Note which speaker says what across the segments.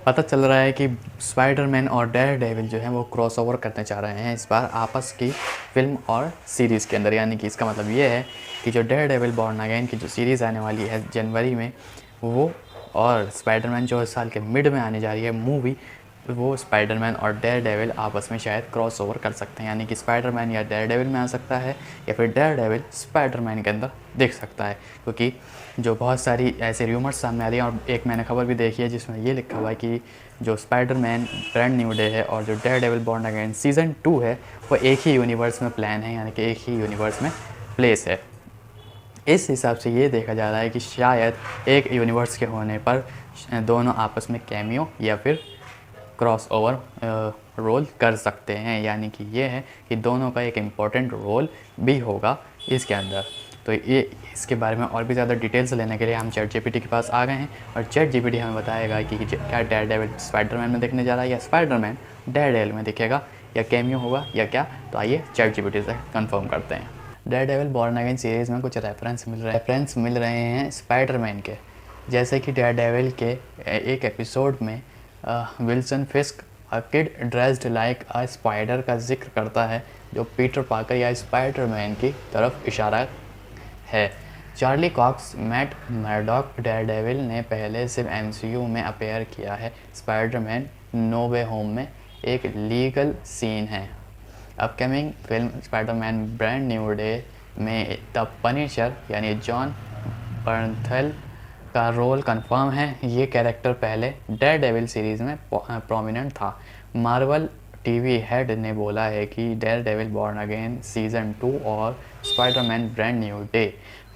Speaker 1: पता चल रहा है कि स्पाइडरमैन और डेयरडेविल जो है वो क्रॉसओवर करने जा रहे हैं इस बार आपस की फ़िल्म और सीरीज़ के अंदर। यानी कि इसका मतलब ये है कि जो डेयरडेविल बॉर्न अगेन की जो सीरीज़ आने वाली है जनवरी में, वो और स्पाइडरमैन जो इस साल के मिड में आने जा रही है मूवी, वो स्पाइडरमैन और डेयरडेविल आपस में शायद क्रॉसओवर कर सकते हैं। यानी कि स्पाइडरमैन या डेयरडेविल में आ सकता है या फिर डेयरडेविल स्पाइडरमैन के अंदर दिख सकता है, क्योंकि जो बहुत सारी ऐसे र्यूमर्स सामने आ रही हैं। और एक मैंने खबर भी देखी है जिसमें ये लिखा हुआ है कि जो स्पाइडरमैन ब्रांड न्यू डे है और जो डेयरडेविल बॉर्न अगेन सीज़न 2 है वो एक ही यूनिवर्स में प्लान है, यानी कि एक ही यूनिवर्स में प्लेस है। इस हिसाब से ये देखा जा रहा है कि शायद एक यूनिवर्स के होने पर दोनों आपस में कैमियो या फिर क्रॉस ओवर रोल कर सकते हैं। यानी कि ये है कि दोनों का एक इम्पॉर्टेंट रोल भी होगा इसके अंदर। तो ये इसके बारे में और भी ज़्यादा डिटेल्स लेने के लिए हम चैट जीपीटी के पास आ गए हैं और चैट जीपीटी हमें बताएगा कि क्या डेयरडेविल स्पाइडरमैन में दिखने जा रहा है या स्पाइडरमैन डेयरडेविल में दिखेगा या कैमियो होगा या क्या। तो आइए चैट जीपीटी से कंफर्म करते हैं। डेयरडेविल बॉर्न अगेन सीरीज़ में कुछ रेफरेंस मिल रहे हैं स्पाइडरमैन के, जैसे कि डेयरडेविल के एक एपिसोड में Wilson फिस्क a kid dressed like a spider का जिक्र करता है, जो पीटर पार्कर या स्पाइडरमैन की तरफ इशारा है। Charlie Cox Matt Murdock Daredevil ने पहले सिर्फ एमसीयू में अपीयर किया है। स्पाइडरमैन नो वे होम में एक लीगल सीन है। Upcoming film Spiderman brand new day में द पनिशर यानी जॉन बर्नथेल का रोल कंफर्म है। ये कैरेक्टर पहले डेयरडेविल सीरीज़ में प्रोमिनेंट था। मार्वल टीवी हेड ने बोला है कि डेयरडेविल बॉर्न अगेन सीज़न 2 और स्पाइडरमैन ब्रांड न्यू डे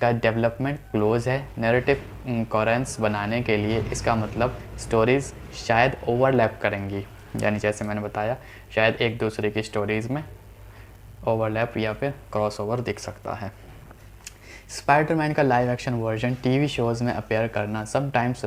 Speaker 1: का डेवलपमेंट क्लोज है। नैरेटिव कोहेरेंस बनाने के लिए इसका मतलब स्टोरीज़ शायद ओवरलैप करेंगी, यानी जैसे मैंने बताया शायद एक दूसरे की स्टोरीज़ में ओवरलैप या फिर क्रॉसओवर दिख सकता है। स्पाइडरमैन का live action version TV shows में अपीयर करना समटाइम्स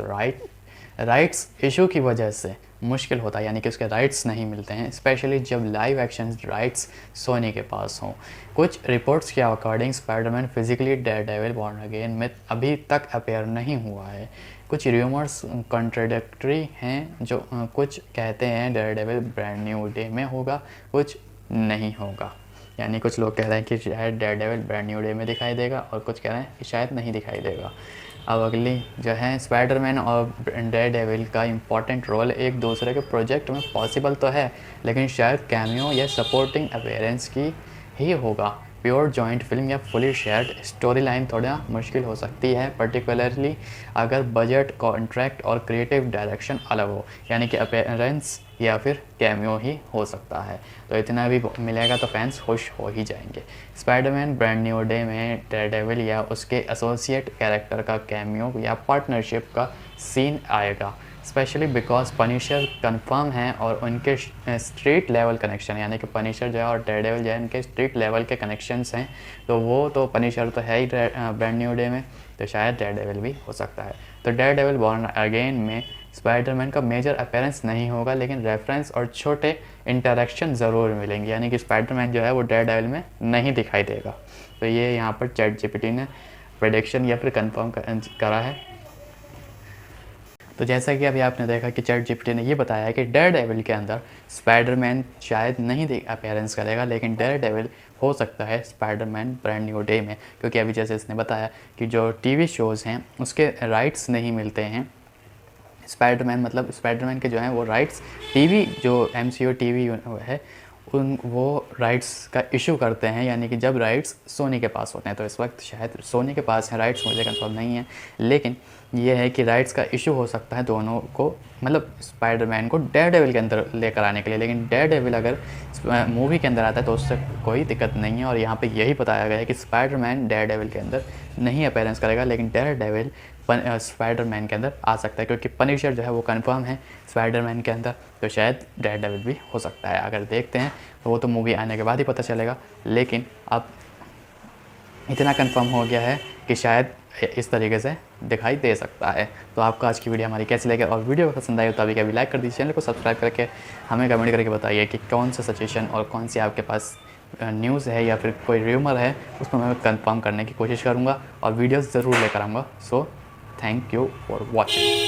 Speaker 1: राइट्स इशू की वजह से मुश्किल होता है, यानी कि उसके राइट्स नहीं मिलते हैं, स्पेशली जब लाइव एक्शन राइट्स सोनी के पास हों। कुछ रिपोर्ट्स के according Spiderman physically Daredevil born again में अभी तक अपीयर नहीं हुआ है। कुछ र्यूमर्स कॉन्ट्राडिक्टरी हैं, जो कुछ कहते हैं डेयरडेविल ब्रांड न्यू डे में होगा, कुछ नहीं होगा। यानी कुछ लोग कह रहे हैं कि शायद डेयरडेविल ब्रांड न्यू डे में दिखाई देगा और कुछ कह रहे हैं कि शायद नहीं दिखाई देगा। अब अगली जो है, स्पाइडरमैन और डेयरडेविल का इम्पॉर्टेंट रोल एक दूसरे के प्रोजेक्ट में पॉसिबल तो है, लेकिन शायद कैमियो या सपोर्टिंग अपीयरेंस की ही होगा। प्योर जॉइंट फिल्म या फुली शेयर्ड स्टोरी लाइन थोड़ा मुश्किल हो सकती है, पर्टिकुलरली अगर बजट, कॉन्ट्रैक्ट और क्रिएटिव डायरेक्शन अलग हो, यानी कि अपीयरेंस या फिर कैमियो ही हो सकता है। तो इतना भी मिलेगा तो फैंस खुश हो ही जाएंगे। स्पाइडरमैन ब्रांड न्यू डे में डेयरडेविल या उसके एसोसिएट कैरेक्टर का कैमियो या पार्टनरशिप का सीन आएगा, स्पेशली बिकॉज पनिशर कंफर्म है और उनके स्ट्रीट लेवल कनेक्शन, यानी कि पनिशर जो है और डेयरडेविल जो है इनके स्ट्रीट लेवल के कनेक्शंस हैं। तो वो तो पनिशर तो है ही ब्रांड न्यू डे में, तो शायद डेयरडेविल भी हो सकता है। तो डेयरडेविल बॉर्न अगेन में स्पाइडरमैन का मेजर अपीयरेंस नहीं होगा, लेकिन रेफरेंस और छोटे इंटरेक्शन ज़रूर मिलेंगे, यानी कि स्पाइडरमैन जो है वो डेयरडेविल में नहीं दिखाई देगा। तो ये यहाँ पर चैट जीपीटी ने प्रेडिक्शन या फिर कंफर्म करा है। तो जैसा कि अभी आपने देखा कि चैट जीपीटी ने ये बताया है कि डेयरडेविल के अंदर स्पाइडरमैन शायद नहीं अपीयरेंस करेगा, लेकिन डेयरडेविल हो सकता है स्पाइडरमैन ब्रांड न्यू डे में, क्योंकि अभी जैसे इसने बताया कि जो टीवी शोज़ हैं उसके राइट्स नहीं मिलते हैं। स्पाइडरमैन के जो हैं वो राइट्स टीवी जो एमसीयू टीवी है उन वो राइट्स का इशू करते हैं, यानी कि जब राइट्स सोनी के पास होते हैं। तो इस वक्त शायद सोनी के पास हैं राइट्स, मुझे कंफर्म नहीं है, लेकिन ये है कि राइट्स का इशू हो सकता है दोनों को, मतलब स्पाइडरमैन को डेयरडेविल के अंदर लेकर आने के लिए। लेकिन डेयरडेविल अगर मूवी के अंदर आता है तो उससे कोई दिक्कत नहीं है। और यहाँ पे यही बताया गया है कि स्पाइडरमैन डेयरडेविल के अंदर नहीं अपीयरेंस करेगा, लेकिन डेयरडेविल स्पाइडरमैन के अंदर आ सकता है, क्योंकि पनिशर जो है वो कंफर्म है स्पाइडरमैन के अंदर। तो शायद डेयरडेविल भी हो सकता है, अगर देखते हैं तो वो तो मूवी आने के बाद ही पता चलेगा। लेकिन अब इतना कंफर्म हो गया है कि शायद इस तरीके से दिखाई दे सकता है। तो आपको आज की वीडियो हमारी कैसी लगी, और वीडियो पसंद आई हो तो अभी लाइक कर दीजिए, चैनल को सब्सक्राइब करके हमें कमेंट करके बताइए कि कौन सा सजेशन और कौन सी आपके पास न्यूज़ है या फिर कोई र्यूमर है, उसको मैं कंफर्म करने की कोशिश करूँगा और वीडियोज़ ज़रूर लेकर आऊँगा। So thank you for watching.